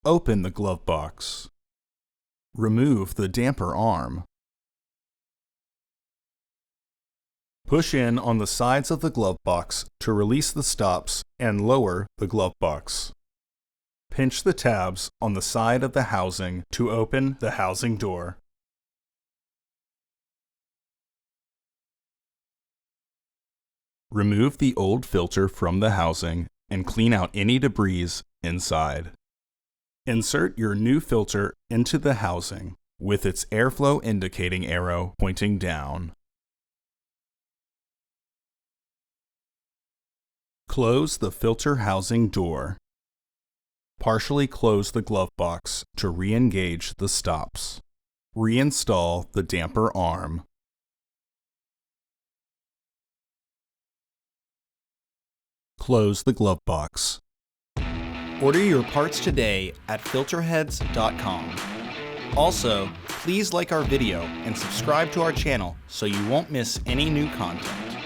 Open the glove box. Remove the damper arm. Push in on the sides of the glove box to release the stops and lower the glove box. Pinch the tabs on the side of the housing to open the housing door. Remove the old filter from the housing and clean out any debris inside. Insert your new filter into the housing with its airflow indicating arrow pointing down. Close the filter housing door. Partially close the glove box to re-engage the stops. Reinstall the damper arm. Close the glove box. Order your parts today at filterheads.com. Also, please like our video and subscribe to our channel so you won't miss any new content.